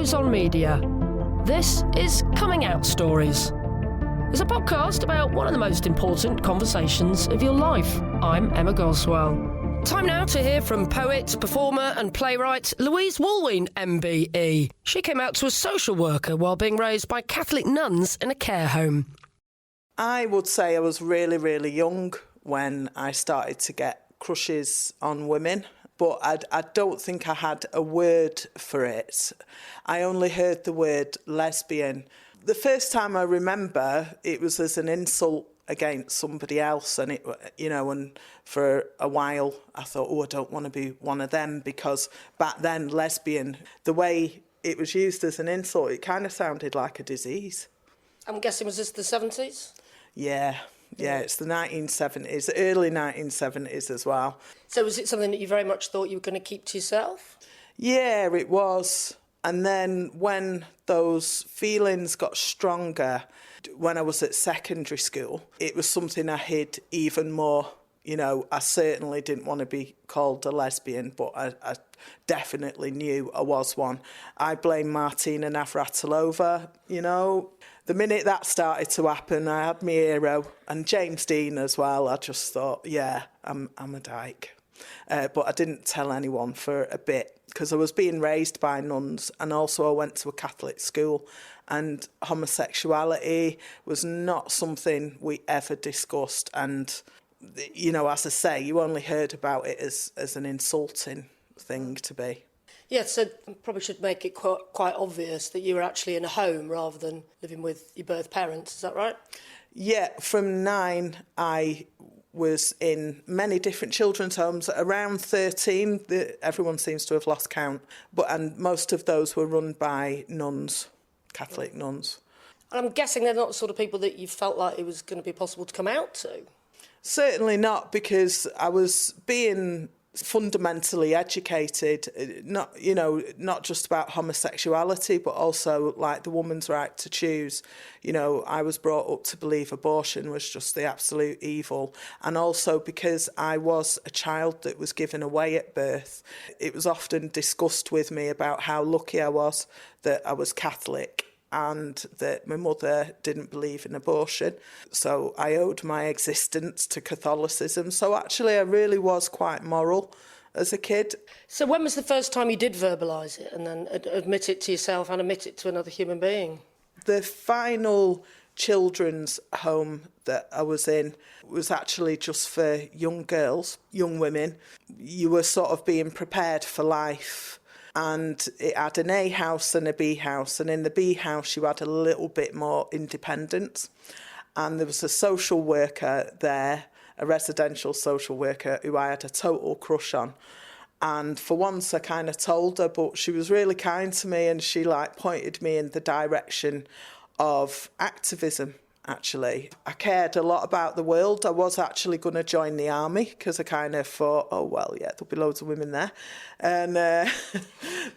Follows on Media. This is Coming Out Stories. It's a podcast about one of the most important conversations of your life. I'm Emma Goswell. Time now to hear from poet, performer and playwright Louise Wallwein, MBE. She came out to a social worker while being raised by Catholic nuns in a care home. I would say I was really, really young when I started to get crushes on women, but I don't think I had a word for it. I only heard the word lesbian. The first time I remember, it was as an insult against somebody else, and and for a while I thought, I don't want to be one of them, because back then lesbian, the way it was used as an insult, it kind of sounded like a disease. I'm guessing, was this the 70s? Yeah, it's the 1970s, early 1970s as well. So was it something that you very much thought you were going to keep to yourself? Yeah, it was. And then when those feelings got stronger, when I was at secondary school, it was something I hid even more. I certainly didn't want to be called a lesbian, but I definitely knew I was one. I blame Martina Navratilova, The minute that started to happen, I had my hero, and James Dean as well. I just thought, I'm a dyke. But I didn't tell anyone for a bit, because I was being raised by nuns, and also I went to a Catholic school, and homosexuality was not something we ever discussed. And, as I say, you only heard about it as an insulting thing to be. Yeah, so probably should make it quite obvious that you were actually in a home rather than living with your birth parents, is that right? Yeah, from 9 I was in many different children's homes. Around 13, everyone seems to have lost count, and most of those were run by nuns, Catholic nuns. And I'm guessing they're not the sort of people that you felt like it was going to be possible to come out to? Certainly not, because I was being fundamentally educated, not just about homosexuality, but also like the woman's right to choose. I was brought up to believe abortion was just the absolute evil. And also because I was a child that was given away at birth, it was often discussed with me about how lucky I was that I was Catholic and that my mother didn't believe in abortion. So I owed my existence to Catholicism. So actually I really was quite moral as a kid. So when was the first time you did verbalise it and then admit it to yourself and admit it to another human being? The final children's home that I was in was actually just for young girls, young women. You were sort of being prepared for life. And it had an A house and a B house. And in the B house, you had a little bit more independence. And there was a social worker there, a residential social worker, who I had a total crush on. And for once, I kind of told her, but she was really kind to me, and she pointed me in the direction of activism. Actually, I cared a lot about the world. I was actually going to join the army, because I kind of thought, there'll be loads of women there, and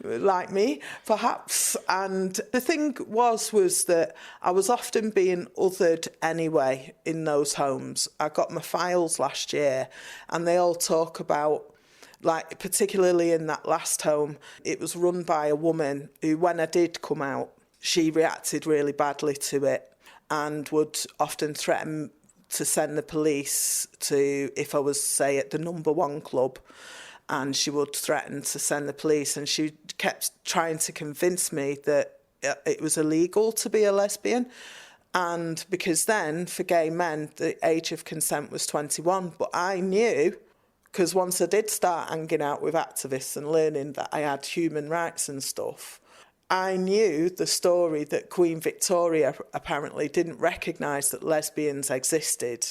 like me, perhaps. And the thing was that I was often being othered anyway in those homes. I got my files last year, and they all talk about, particularly in that last home, it was run by a woman who, when I did come out, she reacted really badly to it, and would often threaten to send the police if I was, say, at the number 1 club, and she would threaten to send the police, and she kept trying to convince me that it was illegal to be a lesbian, and because then, for gay men, the age of consent was 21, but I knew, because once I did start hanging out with activists and learning that I had human rights and stuff, I knew the story that Queen Victoria apparently didn't recognise that lesbians existed,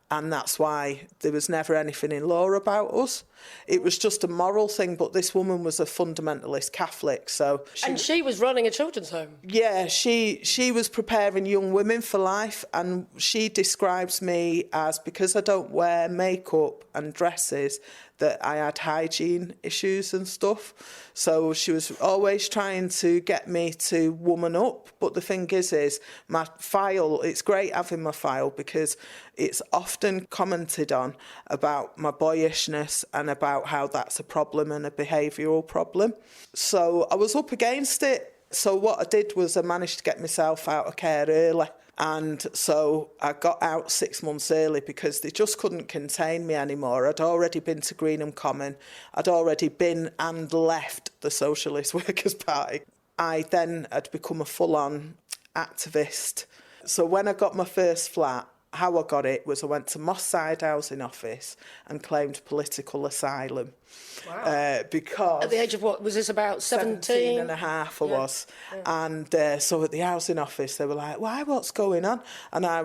and that's why there was never anything in law about us. It was just a moral thing, but this woman was a fundamentalist Catholic, so... She was running a children's home? Yeah, she was preparing young women for life, and she describes me as, because I don't wear makeup and dresses, that I had hygiene issues and stuff. So she was always trying to get me to woman up. But the thing is my file, it's great having my file, because it's often commented on about my boyishness and about how that's a problem and a behavioural problem. So I was up against it So what I did was I managed to get myself out of care early. And so I got out 6 months early because they just couldn't contain me anymore. I'd already been to Greenham Common. I'd already been and left the Socialist Workers' Party. I then had become a full-on activist. So when I got my first flat, how I got it was I went to Moss Side Housing Office and claimed political asylum. Wow. Because... At the age of what? Was this about 17? and a half I was. Yeah. And so at the housing office, they were like, why, what's going on? And I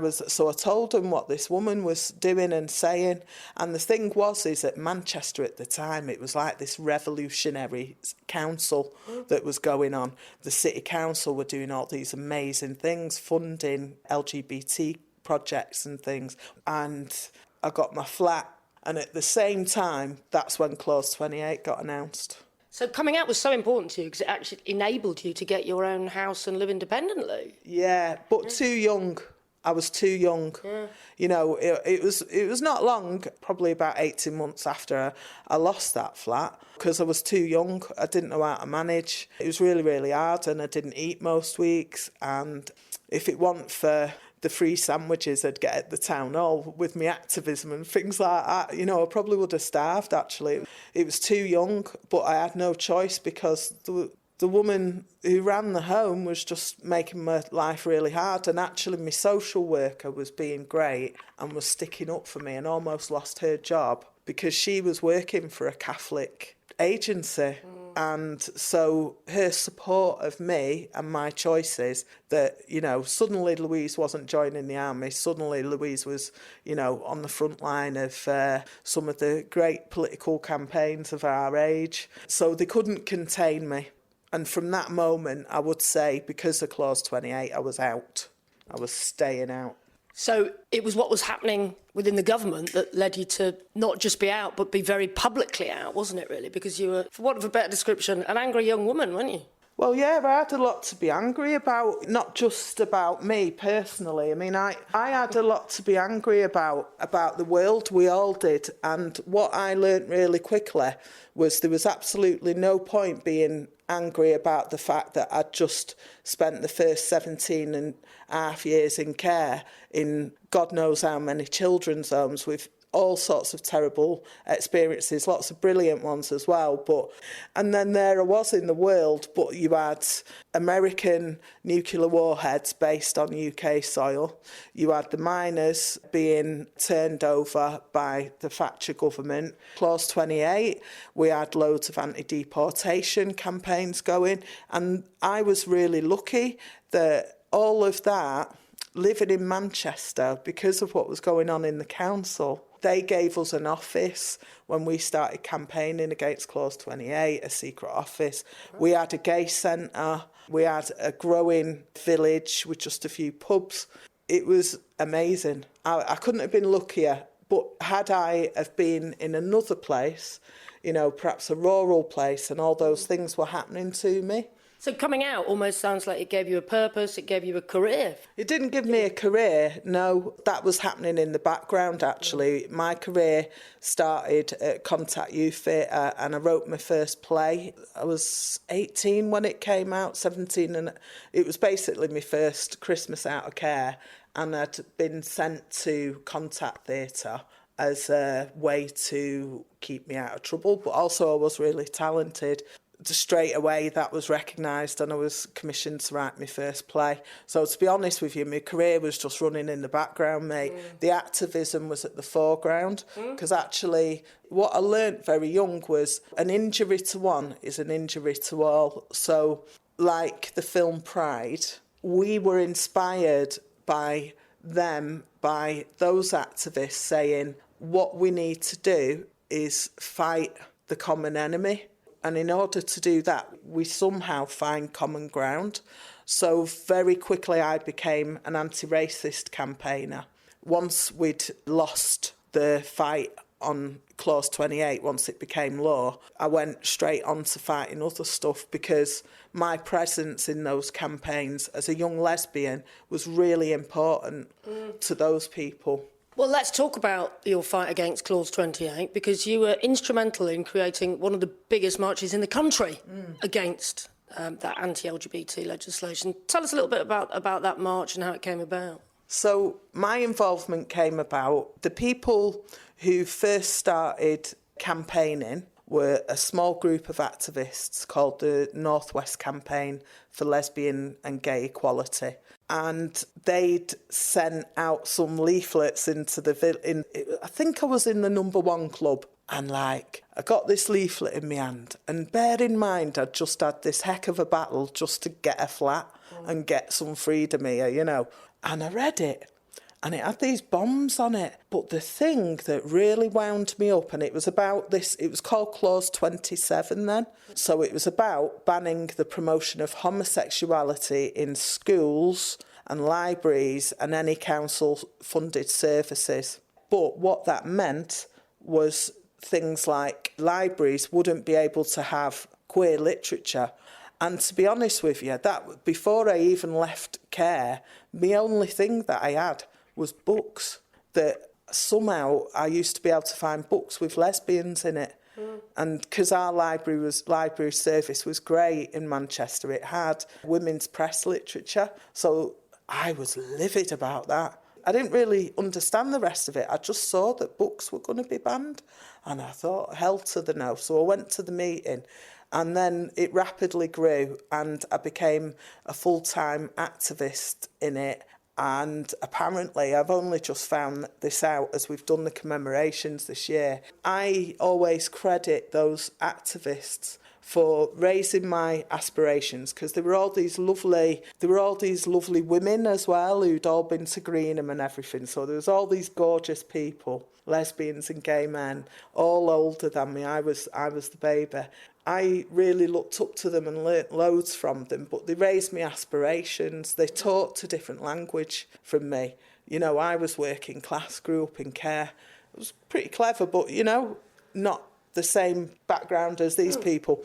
told them what this woman was doing and saying. And the thing is at Manchester at the time, it was like this revolutionary council that was going on. The city council were doing all these amazing things, funding LGBT projects and things. And I got my flat. And at the same time, that's when Clause 28 got announced. So coming out was so important to you because it actually enabled you to get your own house and live independently. Yeah, but too young. I was too young. Yeah. You know, it was not long, probably about 18 months after I lost that flat, because I was too young. I didn't know how to manage. It was really, really hard, and I didn't eat most weeks. And if it wasn't for the free sandwiches I'd get at the town hall with my activism and things like that, you know, I probably would have starved, actually. It was too young, but I had no choice because the woman who ran the home was just making my life really hard. And actually my social worker was being great and was sticking up for me, and almost lost her job because she was working for a Catholic agency. And so her support of me and my choices, that, you know, suddenly Louise wasn't joining the army, suddenly Louise was, you know, on the front line of some of the great political campaigns of our age. So they couldn't contain me. And from that moment, I would say, because of Clause 28, I was out. I was staying out. So it was what was happening within the government that led you to not just be out, but be very publicly out, wasn't it, really? Because you were, for want of a better description, an angry young woman, weren't you? Well, yeah, I had a lot to be angry about, not just about me personally. I mean, I had a lot to be angry about the world. We all did. And what I learnt really quickly was there was absolutely no point being angry about the fact that I'd just spent the first 17 and a half years in care in God knows how many children's homes with all sorts of terrible experiences, lots of brilliant ones as well. And then there I was in the world, but you had American nuclear warheads based on UK soil. You had the miners being turned over by the Thatcher government. Clause 28, we had loads of anti-deportation campaigns going. And I was really lucky that all of that, living in Manchester, because of what was going on in the council, they gave us an office when we started campaigning against Clause 28, a secret office. We had a gay centre. We had a growing village with just a few pubs. It was amazing. I couldn't have been luckier. But had I have been in another place, you know, perhaps a rural place, and all those things were happening to me. So coming out almost sounds like it gave you a purpose, it gave you a career. It didn't give me a career, no. That was happening in the background, actually. My career started at Contact Youth Theatre, and I wrote my first play. I was 18 when it came out, 17, and it was basically my first Christmas out of care, and I'd been sent to Contact Theatre as a way to keep me out of trouble, but also I was really talented. Straight away that was recognised, and I was commissioned to write my first play. So to be honest with you, my career was just running in the background, mate. The activism was at the foreground, because actually what I learnt very young was an injury to one is an injury to all. So like the film Pride, we were inspired by them, by those activists saying what we need to do is fight the common enemy. And in order to do that, we somehow find common ground. So very quickly I became an anti-racist campaigner. Once we'd lost the fight on Clause 28, once it became law, I went straight on to fighting other stuff, because my presence in those campaigns as a young lesbian was really important to those people. Well, let's talk about your fight against Clause 28, because you were instrumental in creating one of the biggest marches in the country against that anti-LGBT legislation. Tell us a little bit about that march and how it came about. So my involvement came about, the people who first started campaigning were a small group of activists called the Northwest Campaign for Lesbian and Gay Equality. And they'd sent out some leaflets into I think I was in the number 1 club. And I got this leaflet in my hand. And bear in mind, I'd just had this heck of a battle just to get a flat and get some freedom here, And I read it. And it had these bombs on it. But the thing that really wound me up, and it was about this, it was called Clause 27 then. So it was about banning the promotion of homosexuality in schools and libraries and any council-funded services. But what that meant was things like libraries wouldn't be able to have queer literature. And to be honest with you, that before I even left care, the only thing that I had was books. That somehow I used to be able to find books with lesbians in it. And because our library service was great in Manchester, it had women's press literature. So I was livid about that. I didn't really understand the rest of it. I just saw that books were going to be banned. And I thought, hell to the no. So I went to the meeting. And then it rapidly grew and I became a full-time activist in it. And apparently, I've only just found this out as we've done the commemorations this year. I always credit those activists for raising my aspirations, because there were all these lovely women as well who'd all been to Greenham and everything. So there was all these gorgeous people, lesbians and gay men, all older than me. I was the baby. I really looked up to them and learnt loads from them, but they raised my aspirations. They talked a different language from me. I was working class, grew up in care. It was pretty clever, but, not the same background as these people.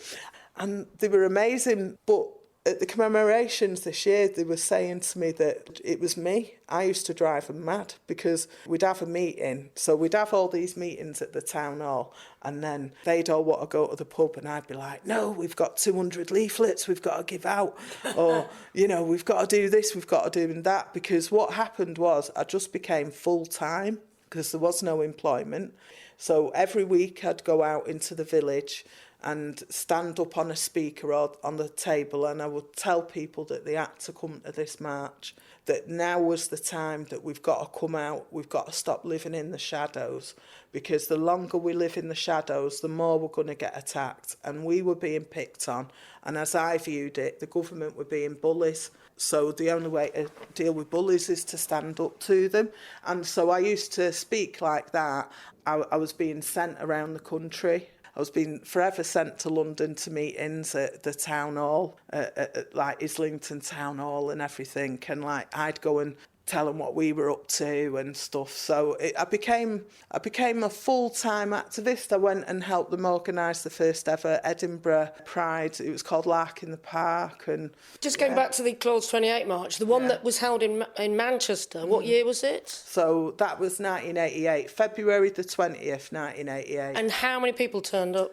And they were amazing, but at the commemorations this year, they were saying to me that it was me. I used to drive them mad because we'd have a meeting. So we'd have all these meetings at the town hall and then they'd all want to go to the pub and I'd be like, no, we've got 200 leaflets we've got to give out. Or, we've got to do this, we've got to do that. Because what happened was I just became full-time because there was no employment. So every week I'd go out into the village and stand up on a speaker or on the table and I would tell people that they had to come to this march, that now was the time that we've got to come out, we've got to stop living in the shadows, because the longer we live in the shadows, the more we're going to get attacked. And we were being picked on, and as I viewed it, the government were being bullies. So the only way to deal with bullies is to stand up to them. And so I used to speak like that. I was being sent around the country. I was being forever sent to London to meetings at the town hall, at Islington Town Hall and everything. And I'd go and tell them what we were up to and stuff. So I became a full-time activist. I went and helped them organise the first ever Edinburgh Pride. It was called Lark in the Park. And just going back to the Clause 28 march, the one that was held in Manchester. What year was it? So that was 1988, February the 20th, 1988. And how many people turned up?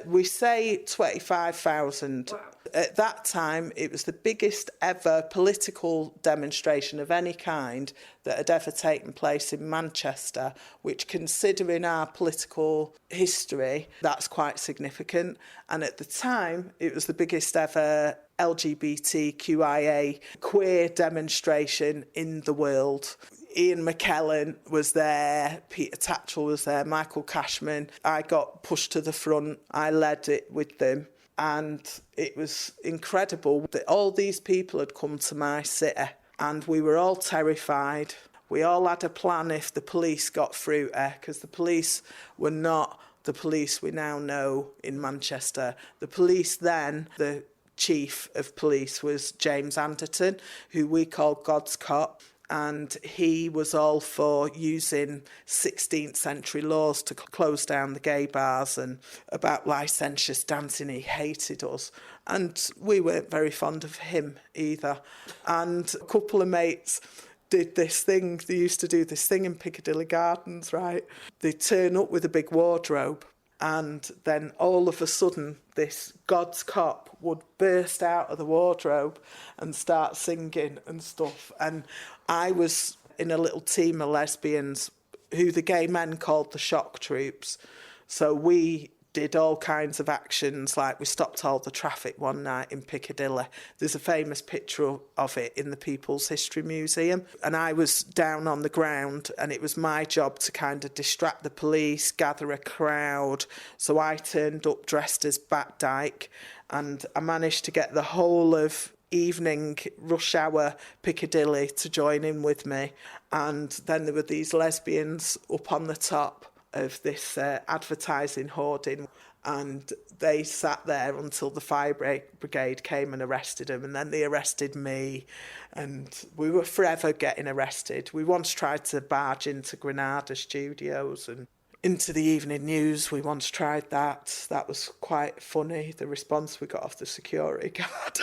We say 25,000. Wow. At that time, it was the biggest ever political demonstration of any kind that had ever taken place in Manchester, which, considering our political history, that's quite significant. And at the time, it was the biggest ever LGBTQIA queer demonstration in the world. Ian McKellen was there, Peter Tatchell was there, Michael Cashman. I got pushed to the front. I led it with them. And it was incredible that all these people had come to my city and we were all terrified. We all had a plan if the police got through there, because the police were not the police we now know in Manchester. The police then, the chief of police was James Anderton, who we called God's cop. And he was all for using 16th century laws to close down the gay bars and about licentious dancing. He hated us. And we weren't very fond of him either. And a couple of mates did this thing. They used to do this thing in Piccadilly Gardens, right? They'd turn up with a big wardrobe And then all of a sudden, this God's cop would burst out of the wardrobe and start singing and stuff. And I was in a little team of lesbians who the gay men called the shock troops. So we did all kinds of actions, like we stopped all the traffic one night in Piccadilly. There's a famous picture of it in the People's History Museum. And I was down on the ground, and it was my job to kind of distract the police, gather a crowd. So I turned up dressed as Bat Dyke, and I managed to get the whole of evening rush hour Piccadilly to join in with me. And then there were these lesbians up on the top of this advertising hoarding, and they sat there until the fire brigade came and arrested them, and then they arrested me, and we were forever getting arrested. We once tried to barge into Granada Studios and into the evening news. We once tried that. That was quite funny, the response we got off the security guard.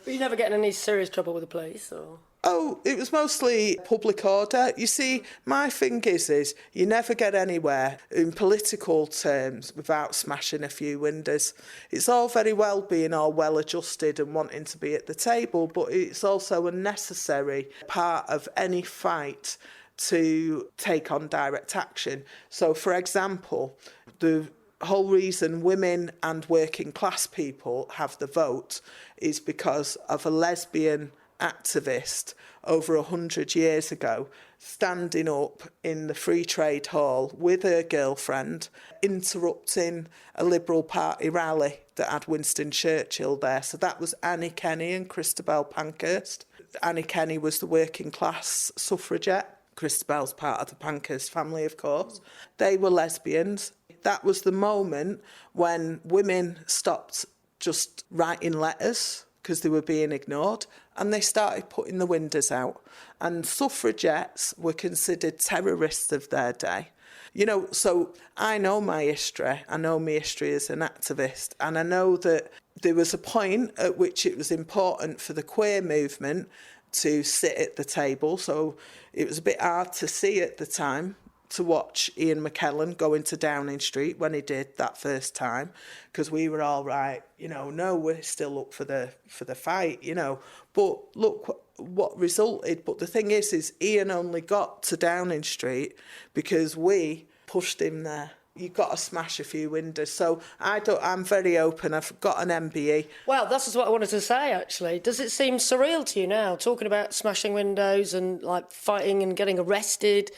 But you never get in any serious trouble with the police, or...? Oh, it was mostly public order. You see, my thing is you never get anywhere in political terms without smashing a few windows. It's all very well being all well adjusted and wanting to be at the table, but it's also a necessary part of any fight to take on direct action. So, for example, the whole reason women and working class people have the vote is because of a lesbian activist over 100 years ago standing up in the Free Trade Hall with her girlfriend, interrupting a Liberal Party rally that had Winston Churchill there. So that was Annie Kenny and Christabel Pankhurst. Annie Kenny was the working class suffragette. Christabel's part of the Pankhurst family, of course. They were lesbians. That was the moment when women stopped just writing letters because they were being ignored, and they started putting the windows out. And suffragettes were considered terrorists of their day. You know, so I know my history. I know my history as an activist, and I know that there was a point at which it was important for the queer movement to sit at the table. So it was a bit hard to see at the time, to watch Ian McKellen go into Downing Street when he did that first time, because we were all right, you know, no, we're still up for the fight, you know. But look what resulted. But the thing is Ian only got to Downing Street because we pushed him there. You've got to smash a few windows. So I'm very open. I've got an MBE. Well, that's just what I wanted to say, actually. Does it seem surreal to you now, talking about smashing windows and, like, fighting and getting arrested,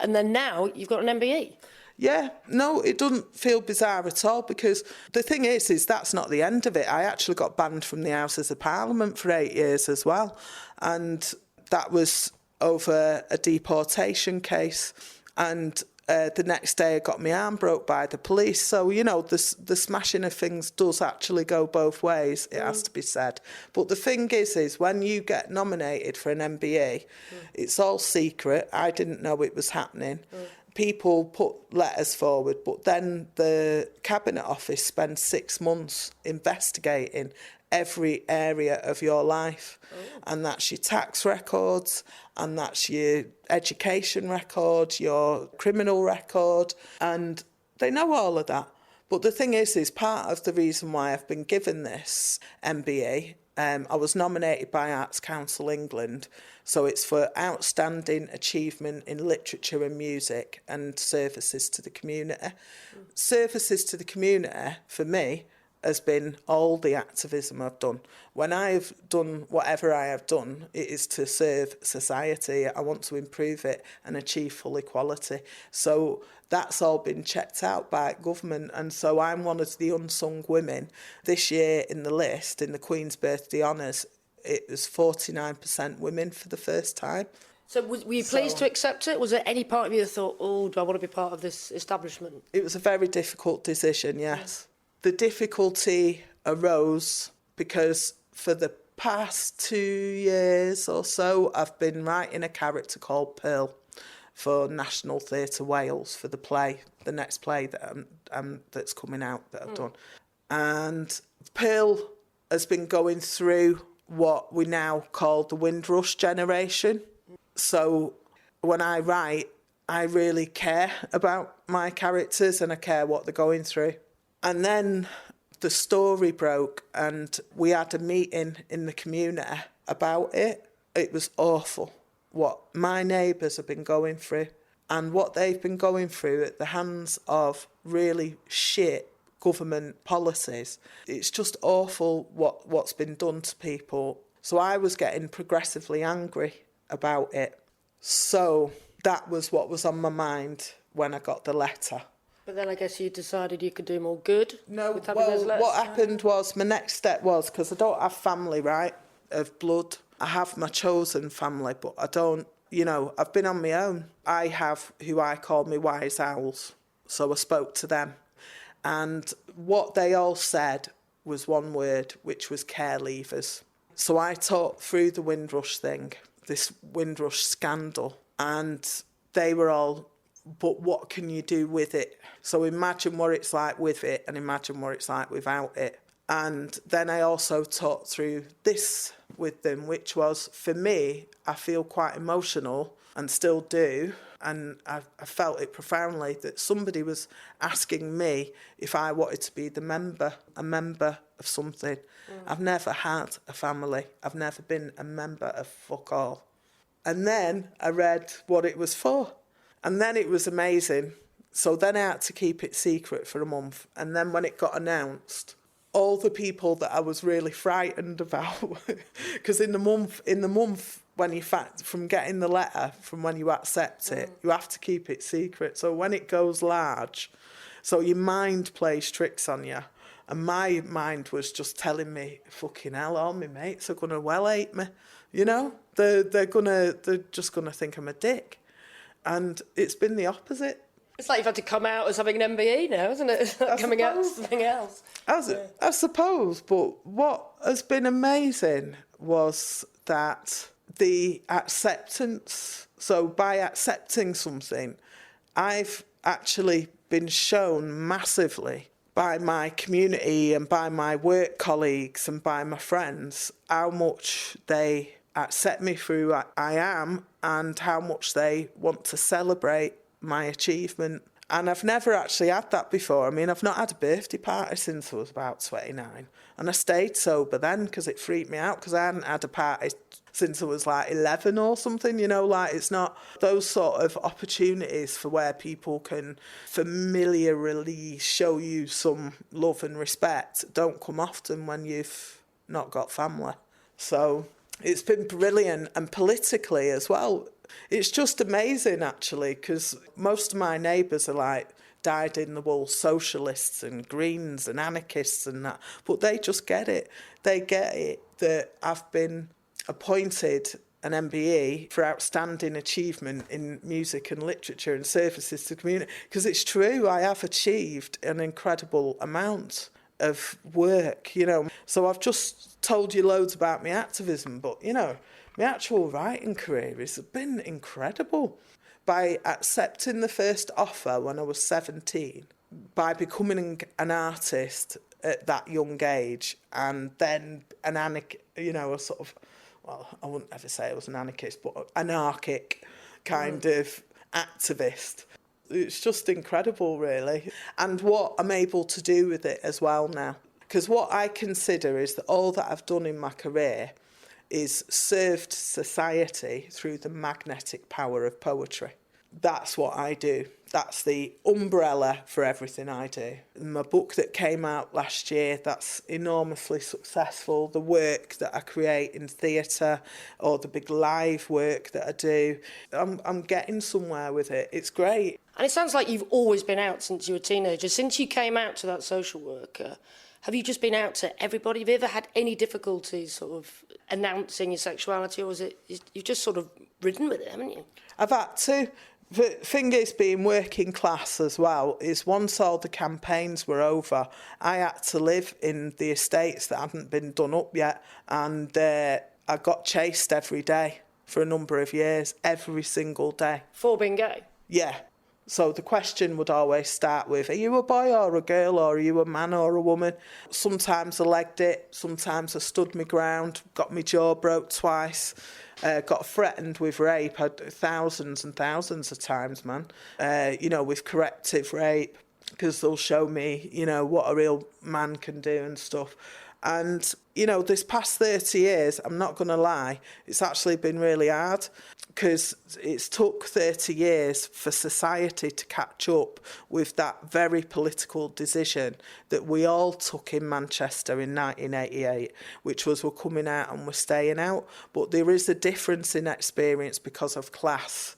and then now you've got an MBE? Yeah, no, it doesn't feel bizarre at all, because the thing is that's not the end of it. I actually got banned from the Houses of Parliament for 8 years as well. And that was over a deportation case. And the next day I got my arm broke by the police. So, you know, the smashing of things does actually go both ways, it has to be said. But the thing is when you get nominated for an MBE, it's all secret. I didn't know it was happening. People put letters forward, but then the Cabinet Office spends 6 months investigating every area of your life. And that's your tax records, and that's your education record, your criminal record, and they know all of that. But the thing is part of the reason why I've been given this MBE, I was nominated by Arts Council England, so it's for outstanding achievement in literature and music and services to the community. Services to the community, for me, has been all the activism I've done. When I've done whatever I have done, it is to serve society. I want to improve it and achieve full equality. So that's all been checked out by government. And so I'm one of the unsung women. This year in the list, in the Queen's Birthday Honours, it was 49% women for the first time. So were you pleased to accept it? Was there any part of you that thought, oh, do I want to be part of this establishment? It was a very difficult decision, yes. The difficulty arose because for the past 2 years or so, I've been writing a character called Pearl for National Theatre Wales for the play, the next play that that's coming out that I've done. And Pearl has been going through what we now call the Windrush generation. So when I write, I really care about my characters and I care what they're going through. And then the story broke and we had a meeting in the community about it. It was awful what my neighbours have been going through and what they've been going through at the hands of really shit government policies. It's just awful what's been done to people. So I was getting progressively angry about it. So that was what was on my mind when I got the letter. But then I guess you decided you could do more good? No, well, what happened was, my next step was, because I don't have family, right, of blood. I have my chosen family, but I don't, I've been on my own. I have who I call my wise owls. So I spoke to them. And what they all said was one word, which was care leavers. So I talked through the Windrush thing, this Windrush scandal, and they were all, but what can you do with it? So imagine what it's like with it and imagine what it's like without it. And then I also talked through this with them, which was, for me, I feel quite emotional and still do. And I felt it profoundly that somebody was asking me if I wanted to be a member of something. I've never had a family. I've never been a member of fuck all. And then I read what it was for. And then it was amazing. So then I had to keep it secret for a month. And then when it got announced, all the people that I was really frightened about, because in the month when you from getting the letter, from when you accept it, you have to keep it secret. So when it goes large, so your mind plays tricks on you. And my mind was just telling me, fucking hell, all my mates are going to hate me. They're just gonna think I'm a dick. And it's been the opposite. It's like you've had to come out as having an MBE now, isn't it? It's like coming out as something else. I suppose, but what has been amazing was that the acceptance. So by accepting something, I've actually been shown massively by my community and by my work colleagues and by my friends how much they accept me for who I am and how much they want to celebrate my achievement. And I've never actually had that before. I mean, I've not had a birthday party since I was about 29. And I stayed sober then because it freaked me out because I hadn't had a party since I was like 11 or something, it's not those sort of opportunities for where people can familiarly show you some love and respect don't come often when you've not got family. So it's been brilliant, and politically as well. It's just amazing, actually, because most of my neighbours are like dyed-in-the-wool socialists and Greens and anarchists and that, but they just get it. They get it that I've been appointed an MBE for outstanding achievement in music and literature and services to the community, because it's true, I have achieved an incredible amount of work, So I've just told you loads about my activism, but, my actual writing career has been incredible. By accepting the first offer when I was 17, by becoming an artist at that young age, and then an I wouldn't ever say I was an anarchist, but anarchic kind of activist. It's just incredible, really. And what I'm able to do with it as well now. Because what I consider is that all that I've done in my career is served society through the magnetic power of poetry. That's what I do. That's the umbrella for everything I do. My book that came out last year, that's enormously successful. The work that I create in theatre or the big live work that I do, I'm getting somewhere with it. It's great. And it sounds like you've always been out since you were a teenager. Since you came out to that social worker, have you just been out to everybody? Have you ever had any difficulties sort of announcing your sexuality, or is it you've just sort of ridden with it, haven't you? I've had to. The thing is, being working class as well, is once all the campaigns were over, I had to live in the estates that hadn't been done up yet, and I got chased every day for a number of years, every single day. For being gay? Yeah. So the question would always start with, are you a boy or a girl, or are you a man or a woman? Sometimes I legged it, sometimes I stood my ground, got my jaw broke twice, got threatened with rape thousands and thousands of times, man. With corrective rape, because they'll show me, what a real man can do and stuff. And, this past 30 years, I'm not going to lie, it's actually been really hard, because it's took 30 years for society to catch up with that very political decision that we all took in Manchester in 1988, which was we're coming out and we're staying out. But there is a difference in experience because of class.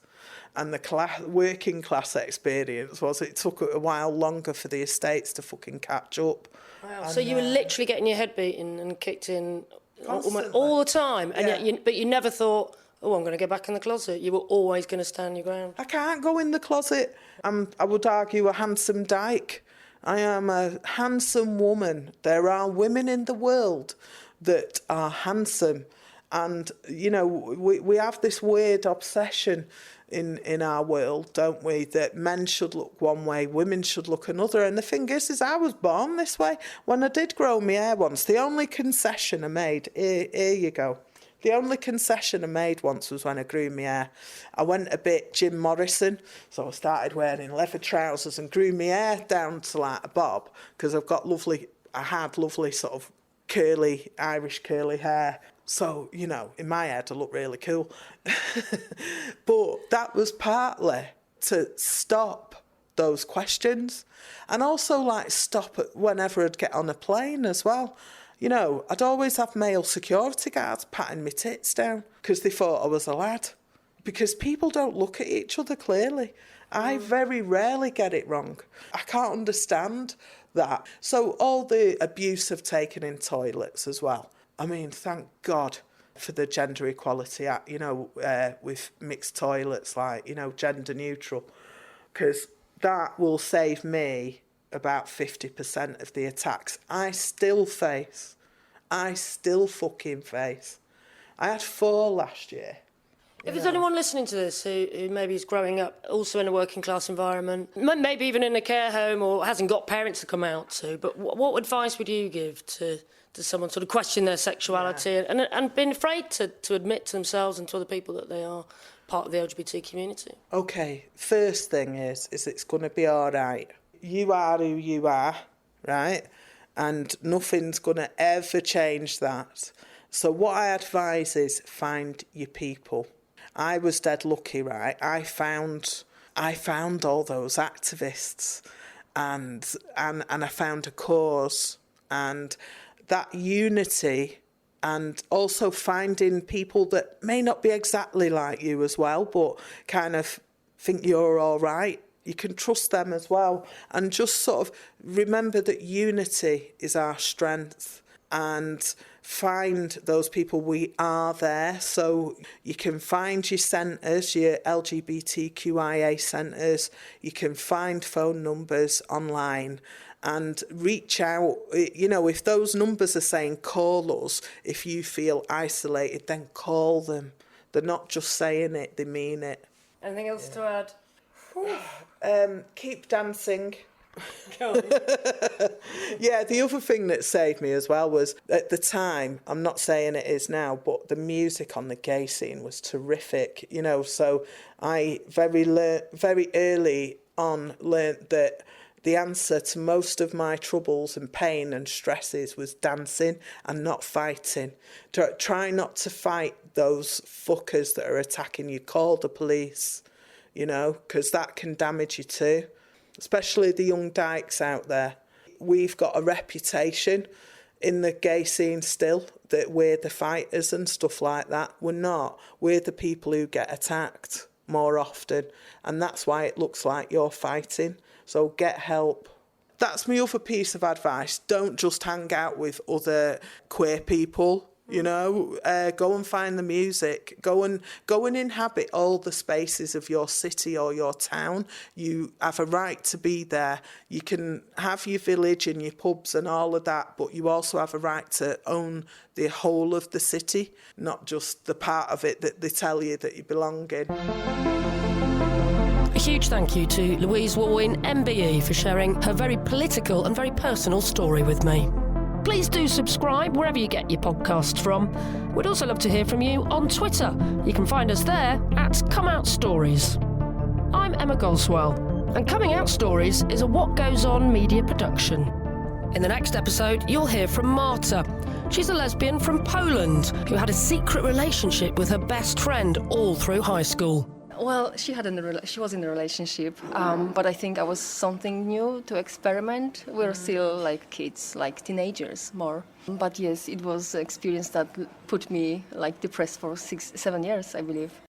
And the working class experience was it took a while longer for the estates to fucking catch up. Wow. And, so you were literally getting your head beaten and kicked in all the time, and but you never thought, oh, I'm going to go back in the closet. You were always going to stand your ground. I can't go in the closet. I would argue a handsome dyke. I am a handsome woman. There are women in the world that are handsome. And, we have this weird obsession in our world, don't we, that men should look one way, women should look another. And the thing is I was born this way. When I did grow my hair once, the only concession I made, here you go. The only concession I made once was when I grew my hair. I went a bit Jim Morrison, so I started wearing leather trousers and grew my hair down to like a bob, because I had lovely sort of curly, Irish curly hair. So, in my head, I look really cool. But that was partly to stop those questions, and also stop it whenever I'd get on a plane as well. I'd always have male security guards patting my tits down because they thought I was a lad. Because people don't look at each other clearly. I very rarely get it wrong. I can't understand that. So all the abuse I've taken in toilets as well. I mean, thank God for the Gender Equality Act, with mixed toilets, gender neutral. Because that will save me about 50% of the attacks I still fucking face. I had 4 last year. If there's anyone listening to this who maybe is growing up also in a working class environment, maybe even in a care home, or hasn't got parents to come out to, but what advice would you give to someone sort of question their sexuality and being afraid to admit to themselves and to other people that they are part of the LGBT community? OK, first thing is it's going to be all right. You are who you are, right? And nothing's going to ever change that. So what I advise is find your people. I was dead lucky, right? I found all those activists and I found a cause, and that unity, and also finding people that may not be exactly like you as well, but kind of think you're all right. You can trust them as well, and just sort of remember that unity is our strength, and find those people. We are there, so you can find your centres, your LGBTQIA centres. You can find phone numbers online and reach out. If those numbers are saying call us, if you feel isolated, then call them. They're not just saying it, they mean it. Anything else to add? Keep dancing. Yeah, the other thing that saved me as well was, at the time, I'm not saying it is now, but the music on the gay scene was terrific, so I very early on learnt that the answer to most of my troubles and pain and stresses was dancing and not fighting. Try not to fight those fuckers that are attacking you. Call the police, because that can damage you too. Especially the young dykes out there. We've got a reputation in the gay scene still that we're the fighters and stuff like that. We're not. We're the people who get attacked more often, and that's why it looks like you're fighting. So get help. That's my other piece of advice. Don't just hang out with other queer people. Go and find the music. Go and inhabit all the spaces of your city or your town. You have a right to be there. You can have your village and your pubs and all of that, but you also have a right to own the whole of the city, not just the part of it that they tell you that you belong in. A huge thank you to Louise Wallwein, MBE, for sharing her very political and very personal story with me. Please do subscribe wherever you get your podcasts from. We'd also love to hear from you on Twitter. You can find us there at Come Out Stories. I'm Emma Goswell, and Coming Out Stories is a What Goes On media production. In the next episode, you'll hear from Marta. She's a lesbian from Poland who had a secret relationship with her best friend all through high school. Well, she was in a relationship, but I think I was something new to experiment. We were still like kids, like teenagers more. But yes, it was an experience that put me like depressed for 6-7 years, I believe.